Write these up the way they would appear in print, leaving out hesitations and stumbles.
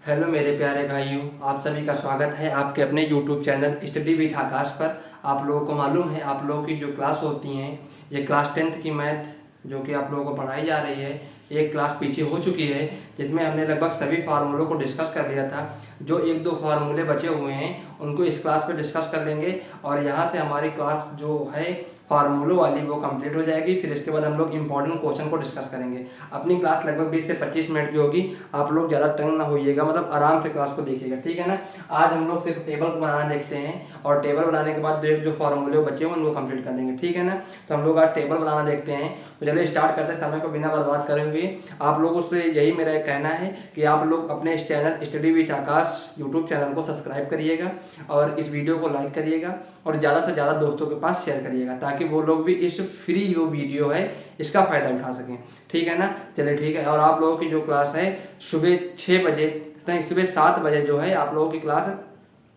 Hello मेरे प्यारे भाइयों, आप सभी का स्वागत है आपके अपने यूट्यूब चैनल स्टडी विद आकाश पर। आप लोगों को मालूम है, आप लोगों की जो क्लास होती हैं, ये क्लास 10th की मैथ जो कि आप लोगों को पढ़ाई जा रही है, एक क्लास पीछे हो चुकी है जिसमें हमने लगभग सभी फार्मूलों को डिस्कस कर लिया था। जो एक दो फार्मूले बचे हुए हैं उनको इस क्लास पे डिस्कस कर लेंगे और यहाँ से हमारी क्लास जो है फार्मूलों वाली वो कंप्लीट हो जाएगी। फिर इसके बाद हम लोग इंपॉर्टेंट क्वेश्चन को डिस्कस करेंगे। अपनी क्लास लगभग 20 से 25 मिनट की होगी। आप लोग ज़्यादा तंग ना होइएगा, मतलब आराम से क्लास को देखिएगा, ठीक है ना। आज हम लोग सिर्फ टेबल को बनाना देखते हैं और टेबल बनाने के बाद जो फार्मूले बचे हुए उनको कंप्लीट कर देंगे, ठीक है ना। तो हम लोग आज टेबल बनाना देखते हैं। तो चलिए स्टार्ट करते हैं समय को बिना बर्बाद करे हुए। आप लोगों से यही मेरा कहना है कि आप लोग अपने इस channel study with Akash YouTube channel को सब्सक्राइब करिएगा और इस वीडियो को लाइक करिएगा और ज़्यादा से ज़्यादा दोस्तों के पास शेयर करिएगा ताकि वो लोग भी इस फ्री जो वीडियो है इसका फ़ायदा उठा सकें, ठीक है ना। चलिए ठीक है। और आप लोगों की जो क्लास है सुबह 6 बजे, नहीं सुबह 7 बजे जो है आप लोगों की क्लास,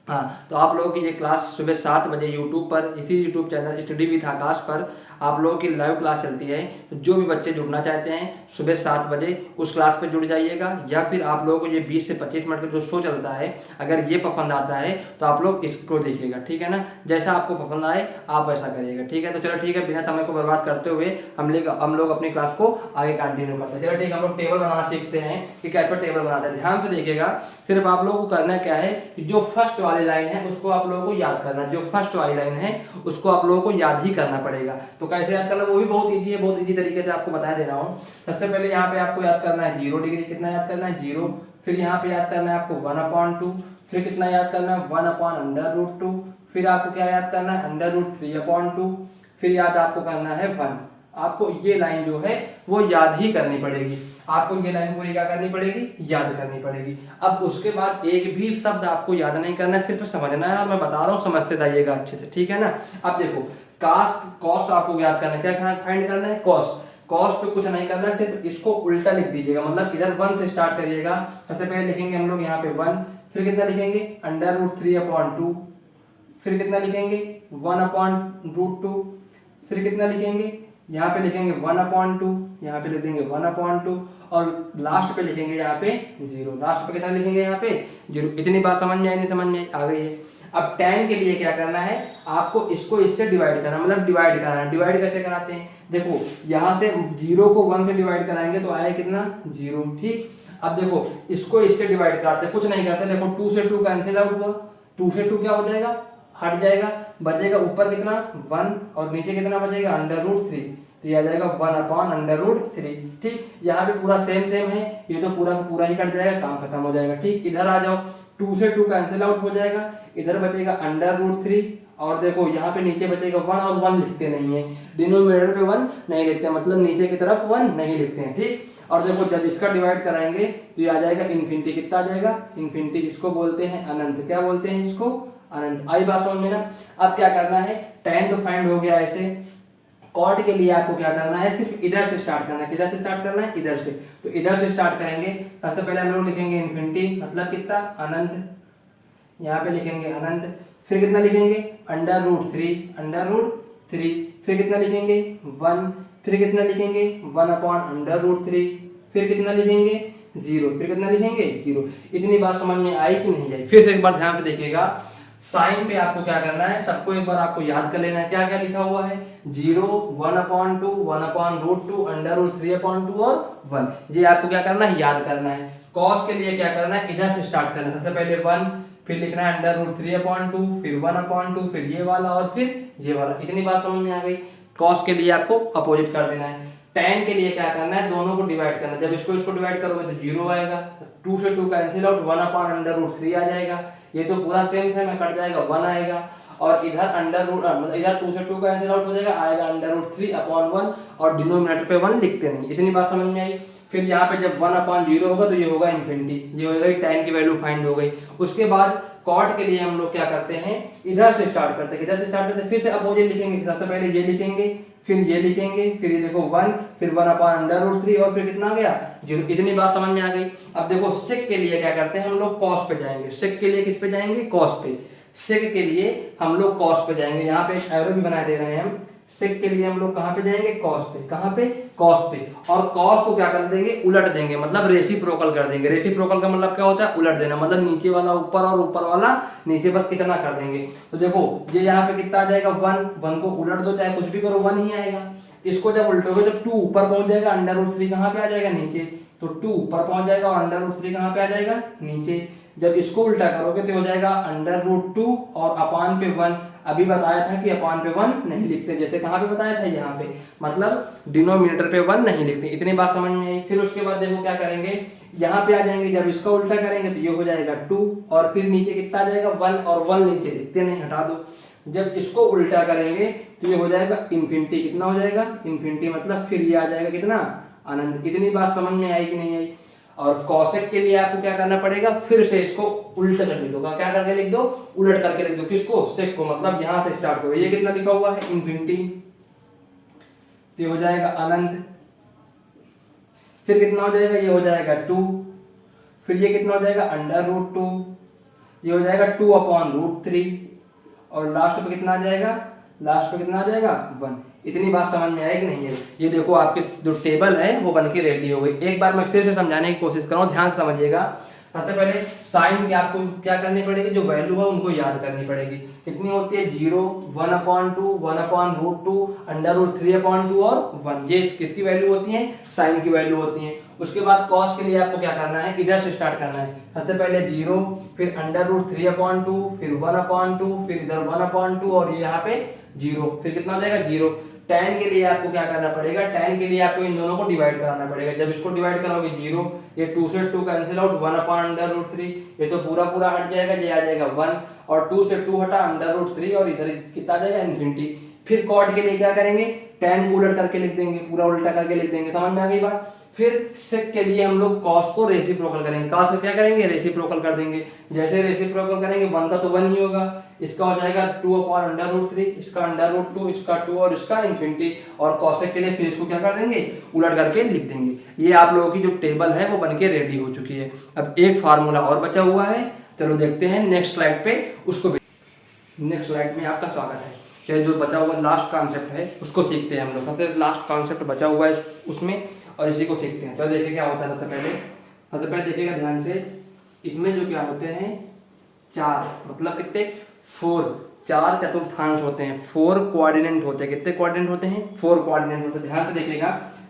हाँ, तो आप लोगों की ये क्लास सुबह 7 बजे यूट्यूब पर, इसी यूट्यूब चैनल स्टडी विद आकाश पर आप लोगों की लाइव क्लास चलती है। तो जो भी बच्चे जुड़ना चाहते हैं सुबह 7 बजे उस क्लास पर जुड़ जाइएगा, या फिर आप लोगों को ये 20 से 25 मिनट का जो शो चलता है अगर ये पसंद आता है तो आप लोग इसको देखिएगा, ठीक है ना। जैसा आपको पसंद आए आप ऐसा करिएगा, ठीक है। तो चलो ठीक है, बिना समय को बर्बाद करते हुए हम लोग अपनी क्लास को आगे कंटिन्यू करते हैं। चलो ठीक है, हम लोग टेबल बनाना सीखते हैं कि कैसे टेबल बनाते हैं। ध्यान से देखिएगा, सिर्फ आप लोगों को करना क्या है कि जो फर्स्ट वाली लाइन है उसको आप लोगों को याद करना, जो फर्स्ट वाली लाइन है उसको आप लोगों को याद ही करना पड़ेगा। तो कैसे याद करना वो भी बहुत ईजी है, बहुत ईजी तरीके से आपको बता दे रहा हूँ। सबसे पहले यहाँ पे आपको याद करना है 0 डिग्री, कितना याद करना है 0। फिर यहाँ पे याद करना है आपको 1/2। फिर कितना याद करना है 1/√2। फिर आपको क्या याद करना है √3/2। फिर याद आपको करना है 1। आपको ये लाइन जो है वो याद ही करनी पड़ेगी। आपको ये लाइन पूरी क्या करनी पड़ेगी, याद करनी पड़ेगी। अब उसके बाद एक भी शब्द आपको याद नहीं करना है, सिर्फ समझना है। और मैं बता रहा हूँ, समझते जाइएगा अच्छे से, ठीक है ना। अब देखो कॉस्ट आपको याद करना है, क्या फाइंड करना है, कॉस्ट पे कुछ नहीं करना है, सिर्फ इसको उल्टा लिख दीजिएगा। मतलब इधर 1 से स्टार्ट करिएगा। सबसे पहले लिखेंगे हम लोग यहाँ पे 1, फिर कितना लिखेंगे √3/2। फिर कितना लिखेंगे 1/√2। फिर कितना लिखेंगे, यहाँ पे लिखेंगे 1/2, यहाँ पे लिख देंगे 1/2 और लास्ट पे लिखेंगे यहाँ पे 0। लास्ट पे कितना लिखेंगे यहाँ पे 0। इतनी बात समझ में आई, नहीं समझ में आ गई है। अब tan के लिए क्या करना है, आपको इसको इससे डिवाइड करना, मतलब डिवाइड करना है। डिवाइड कैसे कराते हैं, देखो यहाँ से 0 को 1 से डिवाइड कराएंगे तो आए कितना 0, ठीक। अब देखो इसको इससे डिवाइड कराते हैं, कुछ नहीं करते। देखो 2 से 2 कैंसिल आउट हुआ, 2 से 2 क्या हो जाएगा, हट जाएगा। बचेगा ऊपर कितना 1 और नीचे कितना बचेगा √3। तो ये आ जाएगा 1/√3, ठीक। यहाँ पे पूरा सेम है, ये तो पूरा पूरा ही कट जाएगा, काम खत्म हो जाएगा, ठीक। इधर आ जाओ, 2 से 2 कैंसिल आउट हो जाएगा, इधर बचेगा √3 और देखो यहाँ पे नीचे बचेगा 1 और 1 लिखते नहीं है, डिनोमिनेटर पे 1 नहीं लिखते, मतलब नीचे की तरफ 1 नहीं लिखते हैं, ठीक। और देखो जब इसका डिवाइड कराएंगे तो ये आ जाएगा इन्फिनिटी। कितना आ जाएगा इन्फिनिटी, इसको बोलते हैं अनंत। क्या बोलते हैं इसको, अनंत। आई बात समझ में ना। अब क्या करना है, tan तो फाइंड हो गया ऐसे। कॉट के लिए आपको क्या करना है, सिर्फ इधर से स्टार्ट करना है। किधर से स्टार्ट करना है, इधर से। तो इधर से स्टार्ट करेंगे। सबसे पहले हम लोग लिखेंगे इन्फिनिटी, मतलब कितना अनंत, यहाँ पे लिखेंगे अनंत। फिर कितना लिखेंगे √3। फिर कितना लिखेंगे 1। फिर कितना लिखेंगे 1/√3। फिर कितना लिखेंगे 0। फिर कितना लिखेंगे 0। इतनी बात समझ में आई कि नहीं आई, फिर से एक बार ध्यान से देखिएगा। साइन पे आपको क्या करना है, सबको एक बार आपको याद कर लेना है। क्या क्या लिखा हुआ है 0, 1/2, 1/√2, √3/2 और 1। ये आपको क्या करना है, याद करना है। कॉस के लिए क्या करना है, इधर से स्टार्ट करना है। सबसे पहले 1, फिर लिखना है √3/2, फिर 1/2, फिर ये वाला और फिर ये वाला। इतनी बात समझ में आ गई। कॉस के लिए आपको अपोजिट कर देना है। tan के लिए क्या करना है, दोनों को डिवाइड करना है। जब इसको डिवाइड करोगे तो 0 आएगा, 2 से 2 कैंसिल आउट, 1/√3 आ जाएगा। ये तो पूरा सेम है, कट जाएगा, 1 आएगा। और इधर मतलब इधर 2 से 2 कैंसिल आउट हो जाएगा, आएगा √3/1 और डिनोमिनेटर पे 1 लिखते नहीं। इतनी बात समझ में आई। फिर यहाँ पे जब 1/0 होगा तो ये होगा इन्फिनिटी, ये हो गई tan की वैल्यू फाइंड हो गई। उसके बाद कॉट के लिए हम लोग क्या करते हैं, इधर से स्टार्ट करते हैं। इधर से स्टार्ट करते हैं, फिर से अपोजिट लिखेंगे। सबसे पहले ये लिखेंगे, फिर ये लिखेंगे, फिर ये देखो 1, फिर 1/√3 और फिर कितना आ गया 0। इतनी बात समझ में आ गई। अब देखो सेक के लिए क्या करते हैं, हम लोग कॉस पे जाएंगे। सेक के लिए किस पे जाएंगे, कॉस पे। सेक के लिए हम लोग कॉस पे जाएंगे। यहाँ पे एरो भी बना दे रहे हैं हम। सेक के लिए हम लोग कहाँ पे जाएंगे, कॉस पे। कहाँ पे, कॉस पे। और कॉस को क्या कर देंगे, उलट देंगे, मतलब रेसिप्रोकल कर देंगे। रेसिप्रोकल का मतलब क्या होता है, उलट देना, मतलब नीचे वाला ऊपर और ऊपर वाला नीचे, बस इतना कर देंगे। तो देखो ये यहाँ पे कितना आ जाएगा, 1, 1 को उलट दो, चाहे कुछ भी करो 1 ही आएगा। इसको जब उल्टोगे तो 2 ऊपर पहुंच जाएगा, अंडर रूट 3 कहाँ पे आ जाएगा, नीचे। तो 2 ऊपर पहुंच जाएगा और अंडर रूट 3 कहाँ पे आ जाएगा, नीचे। जब इसको उल्टा करोगे तो हो जाएगा अंडर रूट 2 और अपान पे 1। अभी बताया था कि अपान पे 1 नहीं लिखते, जैसे कहाँ पे बताया था, यहाँ पे, मतलब डिनोमिनेटर पे 1 नहीं लिखते। इतनी बात समझ में आई। फिर उसके बाद देखो क्या करेंगे, यहाँ पे आ जाएंगे, जब इसका उल्टा करेंगे तो ये हो जाएगा 2 और फिर नीचे कितना आ जाएगा, 1, और 1 नीचे लिखते नहीं, हटा दो। जब इसको उल्टा करेंगे तो ये हो जाएगा इन्फिनिटी। कितना हो जाएगा, इन्फिनिटी, मतलब फिर ये आ जाएगा कितना, अनंत। इतनी बात समझ में आई कि नहीं आई। और कॉसेक के लिए आपको क्या करना पड़ेगा, फिर से इसको उल्ट कर लिख दो। क्या करके लिख दो, उलट करके लिख दो। किसको, सेक को, मतलब यहां से स्टार्ट करो। ये कितना लिखा हुआ है, इन्फिनिटी, तो हो जाएगा अनंत। फिर कितना हो जाएगा, ये हो जाएगा 2। फिर ये कितना हो जाएगा, अंडर रूट 2, ये हो जाएगा 2/√3 और लास्ट पे कितना आ जाएगा, लास्ट पे कितना आ जाएगा, 1। इतनी बात समझ में आएगी नहीं है। ये देखो आपकी जो टेबल है वो बनके रेडी हो गई। एक बार मैं फिर से समझाने की कोशिश कर रहा हूँ, ध्यान से समझिएगा। सबसे पहले साइन की आपको क्या करनी पड़ेगी, जो वैल्यू है उनको याद करनी पड़ेगी। कितनी होती है, 0, 1/2, 1/√2, अंडर रूट 3/2 और 1। ये किसकी वैल्यू होती है, साइन की वैल्यू होती है। उसके बाद कॉस के लिए आपको क्या करना है, इधर से स्टार्ट करना है। सबसे पहले 0, फिर अंडर रूट 3/2, फिर 1/2, फिर इधर 1/2 और ये यहाँ पे 0। फिर कितना हो जाएगा, 0। tan के लिए आपको क्या करना पड़ेगा, tan के लिए आपको इन दोनों को डिवाइड कराना पड़ेगा। जब इसको डिवाइड करोगे 0, ये 2 से 2 कैंसिल आउट, 1/√3, ये तो पूरा पूरा हट जाएगा, ये आ जाएगा 1 और 2 से 2 हटा, अंडर रूट 3 और इधर कितना आ जाएगा, इन्फिनिटी। फिर कॉट के लिए क्या करेंगे, tan को उलट करके लिख देंगे, पूरा उल्टा करके लिख देंगे। समझ में आ गई बात। फिर सेक के लिए हम लोग कॉस को रेसिप्रोकल करेंगे। कॉस को क्या करेंगे, रेसिप्रोकल कर देंगे। जैसे रेसिप्रोकल करेंगे 1 का तो 1 ही होगा, इसका हो जाएगा 2/√3, इसका अंडर रूट 2, इसका 2 और इसका इन्फिनिटी। और कॉसेक के लिए फिर इसको क्या कर देंगे, उलट करके लिख देंगे। ये आप लोगों की जो टेबल है वो बनके रेडी हो चुकी है। अब एक फार्मूला और बचा हुआ है, चलो देखते हैं नेक्स्ट स्लाइड पे उसको। नेक्स्ट स्लाइड में आपका स्वागत है। चाहे जो बचा हुआ लास्ट कॉन्सेप्ट है उसको सीखते हैं हम लोग। सबसे लास्ट कॉन्सेप्ट बचा हुआ है उसमें, और इसी को सीखते हैं। तो देखिए क्या होता है। सबसे पहले देखिएगा ध्यान से, इसमें जो क्या होते हैं, 4, मतलब कितने, 4 चतुर्थांश होते हैं, 4 कोऑर्डिनेट होते हैं। कितने कोऑर्डिनेट होते हैं, 4 कोऑर्डिनेट होते हैं। ध्यान से देखिएगा,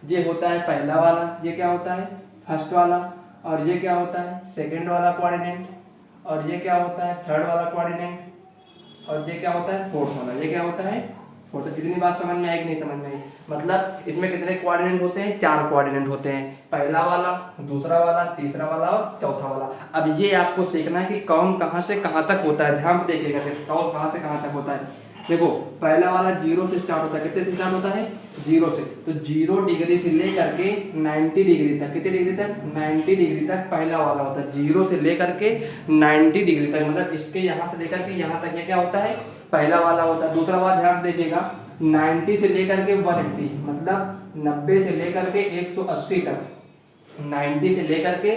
ये होता है पहला वाला, ये क्या होता है, फर्स्ट वाला, और ये क्या होता है, सेकेंड वाला कोऑर्डिनेट, और ये क्या होता है, थर्ड वाला कोऑर्डिनेट, और ये क्या होता है, फोर्थ वाला। ये क्या होता है, फोर्थ। कितनी बात समझ में आई कि नहीं समझ में आई। मतलब इसमें कितने कोऑर्डिनेट होते हैं, 4 कोऑर्डिनेट होते हैं। पहला वाला, दूसरा वाला, तीसरा वाला और चौथा वाला। अब ये आपको सीखना है कि कौन कहाँ से कहाँ तक होता है। ध्यान से देखिएगा कौन कहाँ से कहाँ तक होता है। देखो पहला वाला 0 से स्टार्ट होता है। कितने से स्टार्ट होता है, 0 से। तो 0 डिग्री से लेकर के 90 डिग्री तक, कितने डिग्री तक, 90 डिग्री तक पहला वाला होता है। 0 से लेकर के 90 डिग्री तक, मतलब इसके यहाँ से लेकर के यहाँ तक ये क्या होता है, पहला वाला होता है। दूसरा वाला ध्यान देखिएगा, 90 से लेकर के 180, मतलब 90 से लेकर के 180 तक, 90 से लेकर के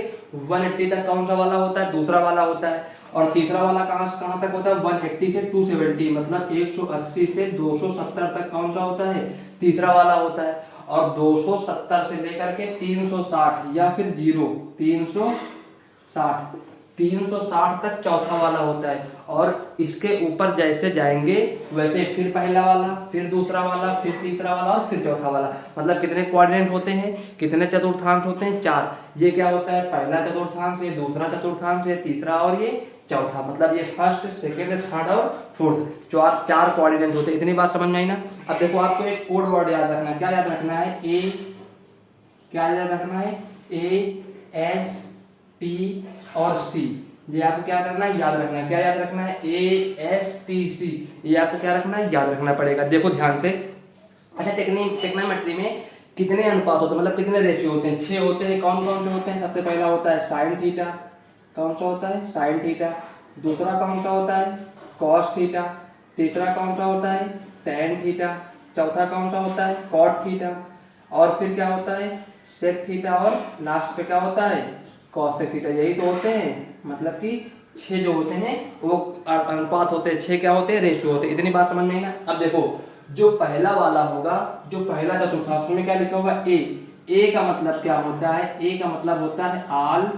180 तक कौन सा वाला होता है, दूसरा वाला होता है। और तीसरा वाला कहाँ तक होता है, 180 से 270, मतलब 180 से 270 तक कौन सा होता है, तीसरा वाला होता है। और 270 से लेकर के 360 या फिर 360 तक चौथा वाला होता है। और इसके ऊपर जैसे जाएंगे वैसे फिर पहला वाला, फिर दूसरा वाला, फिर तीसरा वाला और फिर चौथा वाला। मतलब कितने कोऑर्डिनेट होते हैं, कितने चतुर्थांश होते हैं, 4। ये क्या होता है, पहला चतुर्थांश, ये दूसरा चतुर्थांश, ये तीसरा और ये चौथा। मतलब ये फर्स्ट, सेकेंड, थर्ड और फोर्थ, 4 कोऑर्डिनेट होते हैं। इतनी बात समझ में आई ना। अब देखो आपको एक कोड वर्ड याद रखना है। क्या याद रखना है, क्या याद रखना है, AST और C। ये आपको क्या करना है, याद रखना है। क्या याद रखना है, ASTC। ये आपको क्या रखना है, याद रखना पड़ेगा। देखो ध्यान से। अच्छा, टेक्नोमेट्री में कितने अनुपात होते हैं, मतलब कितने रेशियो होते हैं, 6 होते हैं। कौन कौन से होते हैं, सबसे पहला होता है साइन थीटा। कौन सा होता है, साइन थीटा। दूसरा कौन सा होता है, कॉस थीटा। तीसरा कौन सा होता है, टैन थीटा। चौथा कौन सा होता है, कॉट थीटा। और फिर क्या होता है, सेक थीटा। और लास्ट पे क्या होता है, कॉसेक थीटा। यही तो होते हैं, मतलब कि 6 जो होते हैं वो अनुपात होते हैं, 6 क्या होते हैं, रेशियो होते हैं। इतनी बात समझ में आई ना। अब देखो जो पहला वाला होगा, जो पहला चतुर्थांश, उसमें क्या लिखा होगा ए। ए का मतलब क्या होता है, ए का मतलब होता है ऑल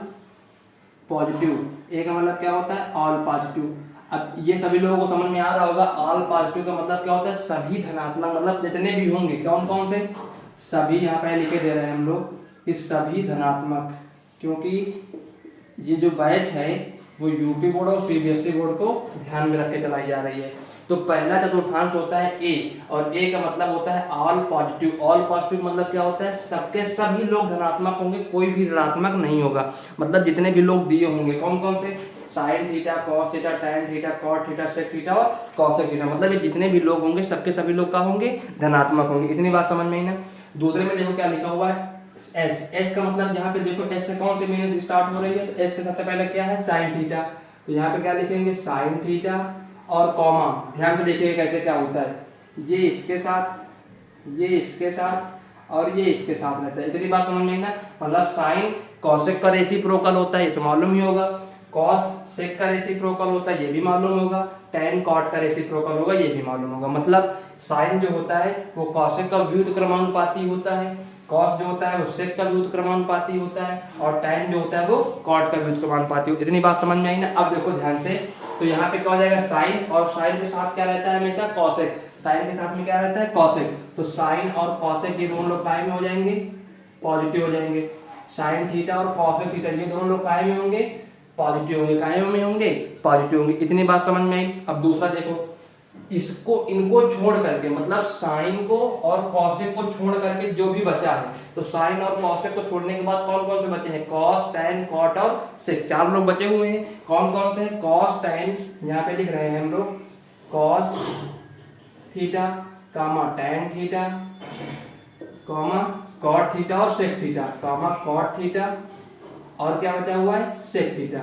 पॉजिटिव। ए का मतलब क्या होता है, ऑल पॉजिटिव। अब ये सभी लोगों को समझ में आ रहा होगा, ऑल पॉजिटिव का मतलब क्या होता है, सभी धनात्मक, मतलब जितने भी होंगे, कौन कौन से, सभी। यहाँ पे लिखे दे रहे हैं हम लोग कि सभी धनात्मक, क्योंकि ये जो बैच है वो यूपी बोर्ड और सीबीएसई बोर्ड को ध्यान में रख के चलाई जा रही है। तो पहला चतुर्थांश होता है ए, और ए का मतलब होता है ऑल पॉजिटिव। ऑल पॉजिटिव मतलब क्या होता है, सबके सभी लोग धनात्मक होंगे, कोई भी ऋणात्मक नहीं होगा। मतलब जितने भी लोग दिए होंगे, कौन कौन से, sine theta, cos theta, tan theta, cot theta, sec theta और कॉसेक थीटा, मतलब ये जितने भी लोग होंगे सबके सभी लोग क्या होंगे, धनात्मक होंगे। इतनी बात समझ में ही ना। दूसरे में देखो क्या लिखा हुआ है, एस। एस का मतलब यहाँ पे देखो एस से कौन सी मीनिंग स्टार्ट हो रही है, तो एस के सबसे पहले क्या है, साइन थीटा। तो यहाँ पे क्या लिखेंगे, साइन थीटा और कॉमा। ध्यान से देखिए कैसे क्या होता है, ये इसके साथ, ये इसके साथ और ये इसके साथ रहता है। इतनी बात समझ में ना। मतलब साइन कॉसेक का रेसिप्रोकल होता है, ये तो मालूम ही होगा। कॉस सेक का रेसिप्रोकल होता है, ये भी मालूम होगा। टैन कॉट का रेसिप्रोकल होगा, ये भी मालूम होगा। मतलब साइन जो होता है वो कॉसेक का व्युत्क्रमानुपाती होता है, कॉस जो होता है वो सेक का व्युत्क्रमानुपाती होता है, और टैन जो होता है वो कॉट का व्युत्क्रमानुपाती होता है। इतनी बात समझ में आई ना। अब देखो ध्यान से, तो यहाँ पे क्या हो जाएगा, साइन, और साइन के साथ क्या रहता है हमेशा, कॉसेक। साइन के साथ में क्या रहता है, कॉसेक। तो साइन और कॉसेक ये दोनों लोग काय में हो जाएंगे, पॉजिटिव हो जाएंगे। साइन थीटा और कॉसेक थीटा ये दोनों लोग काय में होंगे, पॉजिटिव होंगे। काय में होंगे, पॉजिटिव होंगे। इतनी बात समझ में आई। अब दूसरा देखो, इसको, इनको छोड़ करके, मतलब साइन को और कॉसेक को छोड़ करके जो भी बचा है, तो साइन और कॉसेक को छोड़ने के बाद कौन कौन से बचे हैं, कॉस, टैन, कॉट और सेक, चार लोग बचे हुए हैं। कौन कौन से, कॉस, टैन, यहाँ पे लिख रहे हैं हम लोग, कॉस थीटा, कामा टैन थीटा, कामा कॉट थीटा और सेक थीटा, कामा कॉट थीटा, और क्या बचा हुआ है, सेक थीटा।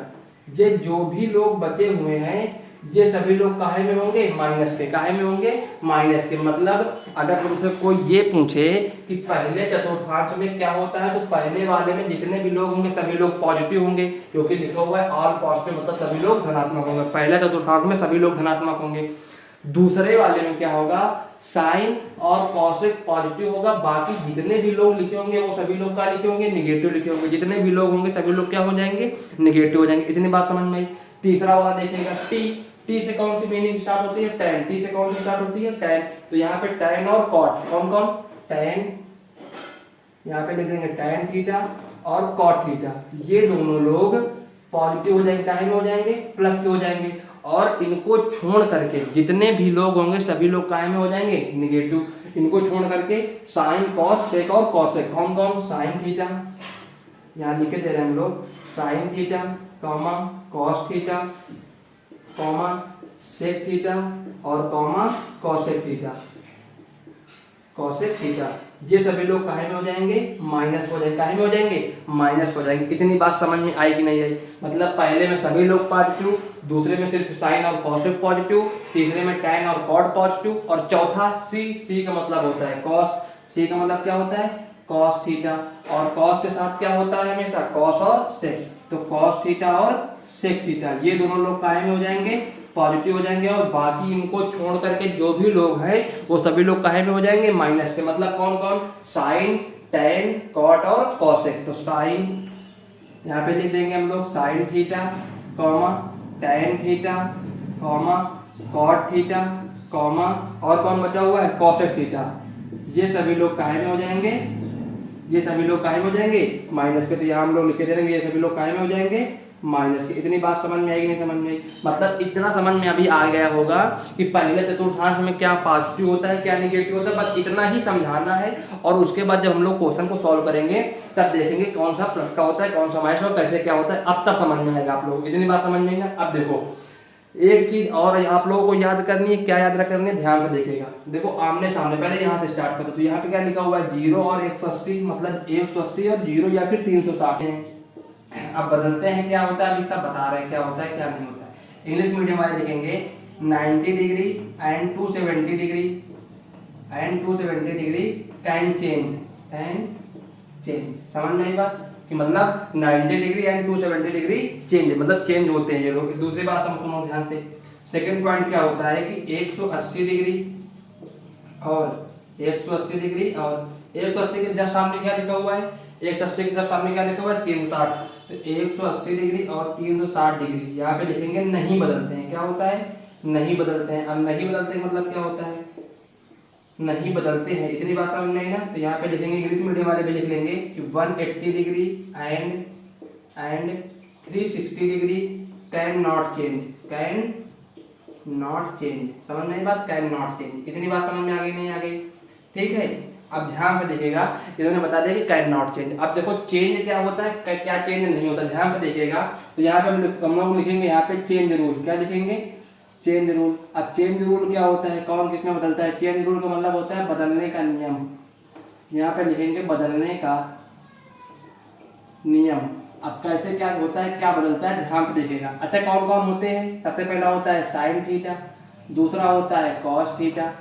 ये जो भी लोग बचे हुए हैं ये सभी लोग काहे में होंगे, माइनस के। काहे में होंगे, माइनस के। मतलब अगर तुमसे कोई ये पूछे कि पहले चतुर्थांश में क्या होता है, तो पहले वाले में जितने भी लोग होंगे सभी लोग पॉजिटिव होंगे, क्योंकि लिखा हुआ है ऑल पॉजिटिव, मतलब सभी लोग धनात्मक होंगे। पहले चतुर्थांश में सभी लोग धनात्मक होंगे। दूसरे वाले में क्या होगा, साइन और कॉसेक पॉजिटिव होगा, बाकी जितने भी लोग लिखे होंगे वो सभी लोग क्या लिखे होंगे, निगेटिव लिखे होंगे। जितने भी लोग होंगे सभी लोग क्या हो जाएंगे, निगेटिव हो जाएंगे। इतनी बात समझ में आई। तीसरा वाला देखेगा, टी। टी से कौन सी मीनिंग स्टार्ट होती है, टैन। टी से कौन सी स्टार्ट होती है, टैन। तो यहाँ पे टैन और कॉट, कौन कौन, टैन, यहाँ पे लिख देंगे टैन थीटा और कॉट थीटा, ये दोनों लोग पॉजिटिव हो जाएंगे, काहे में हो जाएंगे, प्लस के हो जाएंगे। और इनको छोड़ करके जितने भी लोग होंगे सभी लोग काहे में हो जाएंगे, निगेटिव। इनको छोड़ करके साइन, कॉस, सेक और कॉसेक, कौन कौन, साइन थीटा, यहाँ लिखे दे रहे हैं हम लोग, sine theta, comma cos theta, comma sec theta और comma cosec theta, cosec theta. ये सभी लोग काहे में हो जाएंगे, माइनस हो जाएंगे। काहे में हो जाएंगे, माइनस हो जाएंगे। इतनी बात समझ में आई कि नहीं आई। मतलब पहले में सभी लोग पॉजिटिव, दूसरे में सिर्फ साइन और कॉसेक पॉजिटिव, तीसरे में टैन और कॉट पॉजिटिव, और चौथा सी। सी का मतलब होता है कॉस। सी का मतलब क्या होता है, कॉस थीटा, और कॉस के साथ क्या होता है हमेशा, कॉस और सेक। तो कॉस थीटा और सेक थीटा ये दोनों लोग काहे में हो जाएंगे, पॉजिटिव हो जाएंगे। और बाकी इनको छोड़ करके जो भी लोग हैं वो सभी लोग काहे में हो जाएंगे, माइनस के। मतलब कौन कौन, साइन, टैन, कॉट और कॉसेक। तो साइन यहाँ पे लिख देंगे हम लोग, sine theta, comma tan theta, comma cot theta, comma और कौन बचा हुआ है, कॉसेक थीटा। ये सभी लोग काहे में हो जाएंगे, ये सभी लोग काहे में हो जाएंगे, माइनस के। तो यहाँ हम लोग लिखे दे देंगे ये सभी लोग काहे में हो जाएंगे, माइनस के। इतनी बात समझ में आएगी, नहीं समझ में आई। मतलब इतना समझ में अभी आ गया होगा कि पहले चतुर्थांश में क्या पॉजिटिव होता है, क्या निगेटिव होता है, बस इतना ही समझाना है। और उसके बाद जब हम लोग क्वेश्चन को सॉल्व करेंगे तब देखेंगे कौन सा प्लस का होता है, कौन सा माइनस और कैसे क्या होता है। अब तक समझ में आएगा आप लोग। इतनी बात समझ में आई ना। अब देखो एक चीज और आप लोगों को याद करनी है, क्या याद करनी है, ध्यान से देखिएगा। देखो आमने सामने, पहले यहाँ से स्टार्ट करो। तो यहाँ पे क्या लिखा हुआ है, 0 और 180, मतलब 180 और 0 या फिर 360 है। अब बदलते हैं, क्या होता है अभी सब बता रहे हैं क्या होता है क्या नहीं होता है। इंग्लिश मीडियम वाले लिखेंगे 90 degree and 270 degree and 270 degree can change. समझ में आई बात कि मतलब 90 डिग्री एंड 270 डिग्री चेंज, मतलब चेंज होते हैं ये लोग। दूसरी बात हम सुनो ध्यान से। सेकंड पॉइंट क्या होता है कि 180 डिग्री और 180 डिग्री, और 180 के जस्ट सामने क्या लिखा हुआ है, 180 के जस्ट सामने क्या लिखा हुआ है 360, तो 180 डिग्री और 360 डिग्री यहाँ पे लिखेंगे, नहीं बदलते हैं। क्या होता है, नहीं बदलते हैं। अब नहीं बदलते हैं मतलब क्या होता है, नहीं बदलते हैं, इतनी बात समझ में आई ना। तो यहाँ पे लिखेंगे, इंग्लिश मीडियम वाले भी लिख लेंगे कि 180 degree and 360 degree can not change, can not change. समझ में आई बात, कैन नॉट चेंज। इतनी बात समझ में आ गई, नहीं आ गई, ठीक है। अब ध्यान से देखिएगा, इन्होंने बता दिया कि कैन नॉट चेंज। अब देखो चेंज क्या होता है, क्या चेंज नहीं होता, ध्यान से देखिएगा। तो यहाँ पे हम लोग लिखेंगे यहाँ पे चेंज रूल, क्या लिखेंगे, चेंज रूल। अब चेंज रूल क्या होता है, कौन किसमें बदलता है, चेंज रूल का मतलब होता है बदलने का नियम। यहाँ पे लिखेंगे बदलने का नियम। अब कैसे क्या होता है, क्या बदलता है, ध्यान से देखिएगा। अच्छा कौन कौन होते हैं, सबसे पहला होता है साइन थीटा, दूसरा होता है कॉस थीटा,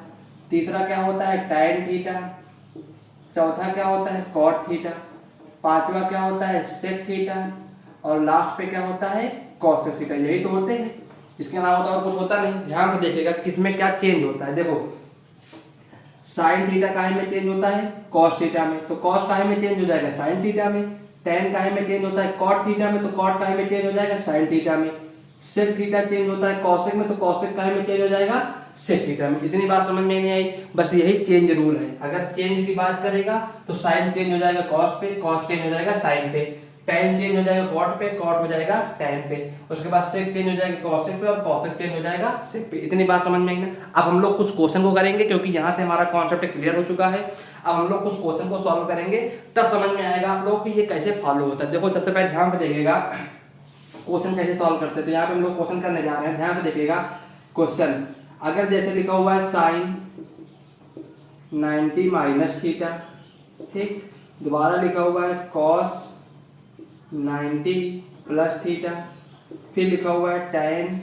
तीसरा क्या होता है टैन थीटा, चौथा क्या होता है कॉट थीटा, पांचवा क्या होता है सेक थीटा, और लास्ट पे क्या होता है कॉसेक थीटा। यही तो होते हैं, इसके अलावा तो और कुछ होता नहीं। ध्यान से देखिएगा किसमें क्या चेंज होता है। देखो साइन थीटा काहे में चेंज होता है, कॉस थीटा में, तो कॉस काहे में चेंज हो जाएगा, साइन थीटा में। टैन काहे में चेंज होता है, कॉट थीटा में, तो कॉट काहे में चेंज हो जाएगा, साइन थीटा में। सेक थीटा चेंज होता है कॉसेक में, तो कॉसेक काहे में चेंज हो जाएगा, सेक थीटा में। इतनी बात समझ में नहीं आई, बस यही चेंज रूल है। अगर चेंज की बात करेगा तो साइन चेंज हो जाएगा कॉस पे, कॉस चेंज हो जाएगा साइन पे, टैन चेंज हो जाएगा कॉट पे, कॉट हो जाएगा टैन पे, उसके बाद सेक चेंज हो जाएगा कॉसेक पे, और कॉसेक चेंज हो जाएगा सेक पे। इतनी बात समझ में आई ना। अब हम लोग कुछ क्वेश्चन को करेंगे, क्योंकि यहाँ से हमारा कॉन्सेप्ट क्लियर हो चुका है। अब हम लोग कुछ क्वेश्चन को सॉल्व करेंगे, तब समझ में आएगा आप लोग कि ये कैसे फॉलो होता है। देखो सबसे पहले ध्यान से देखिएगा क्वेश्चन कैसे सॉल्व करते हैं। तो यहाँ पे हम लोग क्वेश्चन करने जा रहे हैं, ध्यान से देखिएगा। क्वेश्चन अगर जैसे लिखा हुआ है साइन 90 माइनस थीटा, ठीक, दोबारा लिखा हुआ है कॉस 90 प्लस थीटा, फिर लिखा हुआ है टैन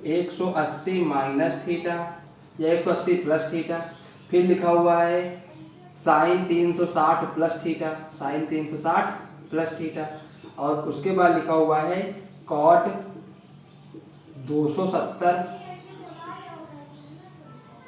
180 माइनस थीटा या 180 प्लस थीटा, फिर लिखा हुआ है sine 360 plus theta, sine 360 plus theta, और उसके बाद लिखा हुआ है कॉट 270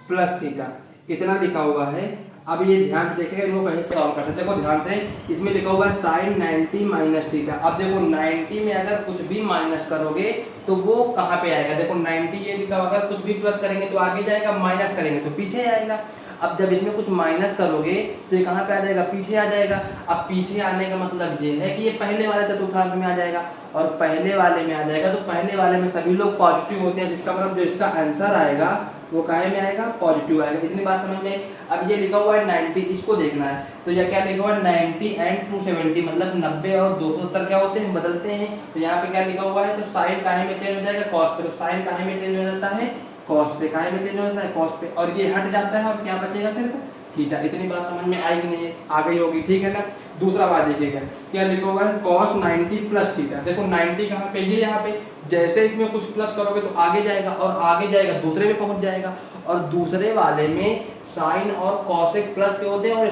प्लस थीटा। इतना लिखा हुआ है। अब ये ध्यान से देखिएगा, इनको कहीं से सॉल्व करते हैं। देखो ध्यान से, इसमें लिखा हुआ है साइन 90 माइनस थीटा। अब देखो 90 में अगर कुछ भी माइनस करोगे तो वो कहाँ पे आएगा, देखो 90 ये लिखा हुआ, अगर कुछ भी प्लस करेंगे तो आगे जाएगा, माइनस करेंगे तो पीछे आएगा। अब जब इसमें कुछ माइनस करोगे तो ये कहाँ पे आ जाएगा, पीछे आ जाएगा। अब पीछे आने का मतलब ये है कि ये पहले वाले चतुर्थांश में आ जाएगा, और पहले वाले में आ जाएगा तो पहले वाले में सभी लोग पॉजिटिव होते हैं, जिसका मतलब जो इसका आंसर आएगा वो काहे में आएगा, पॉजिटिव आएगा। इतनी बात समझ में। अब ये लिखा हुआ है 90, इसको देखना है। तो ये क्या लिखा हुआ है 90 एंड 270, मतलब 90 और 270 क्या होते हैं, बदलते हैं। तो यहाँ पे क्या लिखा हुआ है, तो साइन काहे में चेंज हो जाएगा, कॉस पे, तो साइन काहे में चेंज हो जाता है, कॉस पे, काहे में चेंज हो जाता है, कॉस पे, और ये हट जाता है, और क्या बचेगा सिर्फ थीटा। इतनी बात समझ में आएगी नहीं है, आ गई होगी, ठीक है ना। दूसरा बात देखिएगा, क्या लिखा हुआ है cos 90 प्लस थीटा। देखो 90 कहाँ पे, ये यहाँ पे, जैसे इसमें कुछ प्लस करोगे तो आगे जाएगा, और आगे जाएगा दूसरे में पहुंच जाएगा, और दूसरे वाले में साइन और कॉसेक प्लस के होते हैं, और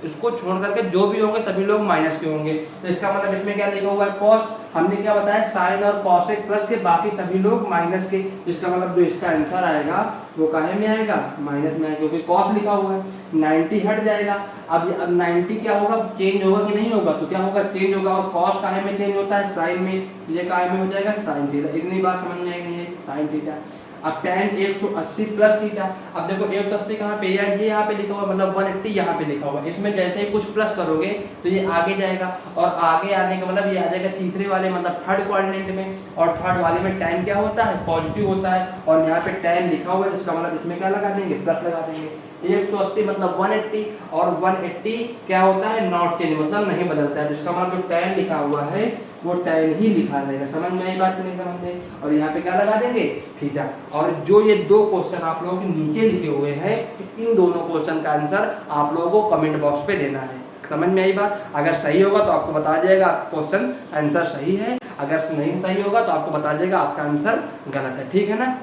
इसको छोड़ करके जो भी होंगे सभी लोग माइनस के होंगे। तो इसका मतलब इसमें क्या लिखा हुआ है कॉस, हमने क्या बताया साइन और कॉसेक प्लस के, बाकी सभी लोग माइनस के। इसका मतलब जो इसका आंसर आएगा वो काहे में आएगा, माइनस में आएगा, क्योंकि कॉस लिखा हुआ है। 90 हट जाएगा। अब 90 क्या होगा, चेंज होगा कि नहीं होगा, तो क्या होगा, चेंज होगा। और कॉस काहे में चेंज होता है, साइन में, ये काहे में हो जाएगा, साइन थीटा। इतनी बात समझ में आएगी, साइन थीटा। अब tan 180 प्लस थीटा। अब देखो 180 कहाँ पे, ये यहाँ पे लिखा हुआ, मतलब 180 यहाँ पे लिखा हुआ। इसमें जैसे ही कुछ प्लस करोगे तो ये आगे जाएगा, और आगे आने का मतलब ये आ जाएगा तीसरे वाले, मतलब थर्ड क्वाड्रेंट में। और थर्ड वाले में tan क्या होता है, पॉजिटिव होता है, और यहाँ पे tan लिखा हुआ है, इसका मतलब इसमें क्या लगा देंगे, प्लस लगा देंगे। 180 मतलब 180, और 180 क्या होता है, नॉट चेंज, मतलब नहीं बदलता है, जिसका मतलब जो tan लिखा हुआ है वो tan ही लिखा रहेगा। समझ में आई बात, नहीं समझ में। और यहाँ पे क्या लगा देंगे, थीटा। और जो ये दो क्वेश्चन आप लोगों के नीचे लिखे हुए हैं, इन दोनों क्वेश्चन का आंसर आप लोगों को कमेंट बॉक्स पे देना है। समझ में आई बात। अगर सही होगा तो आपको बता जाएगा क्वेश्चन आंसर सही है, अगर नहीं सही होगा तो आपको बता देगा आपका आंसर गलत है, ठीक है ना।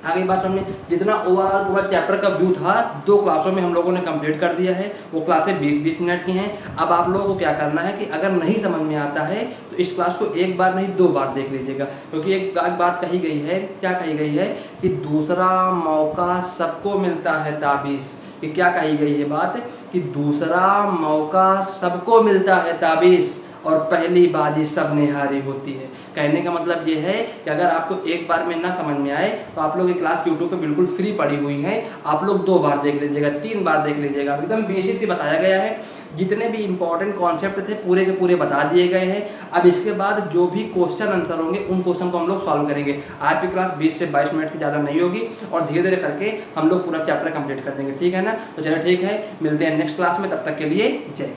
आगे बात समझ में। जितना ओवरऑल पूरा चैप्टर का व्यू था 2 क्लासों में हम लोगों ने कंप्लीट कर दिया है। वो क्लासें 20-20 मिनट की हैं। अब आप लोगों को क्या करना है कि अगर नहीं समझ में आता है तो इस क्लास को एक बार नहीं 2 बार देख लीजिएगा, क्योंकि एक बात कही गई है, क्या कही गई है कि दूसरा मौका सबको मिलता है ताबीज़। कि क्या कही गई है बात कि दूसरा मौका सबको मिलता है ताबीज़ और पहली बाजी सब ने हारी होती है। कहने का मतलब ये है कि अगर आपको एक बार में ना समझ में आए तो आप लोग ये क्लास यूट्यूब पे बिल्कुल फ्री पड़ी हुई है, आप लोग 2 बार देख लीजिएगा, 3 बार देख लीजिएगा। एकदम बेसिक से बताया गया है, जितने भी इंपॉर्टेंट कॉन्सेप्ट थे पूरे के पूरे बता दिए गए हैं। अब इसके बाद जो भी क्वेश्चन आंसर होंगे उन क्वेश्चन को हम लोग सॉल्व करेंगे। आज की क्लास 20 से 22 मिनट की ज़्यादा नहीं होगी और धीरे धीरे करके हम लोग पूरा चैप्टर कंप्लीट कर देंगे, ठीक है ना। तो चलो ठीक है, मिलते हैं नेक्स्ट क्लास में, तब तक के लिए जय।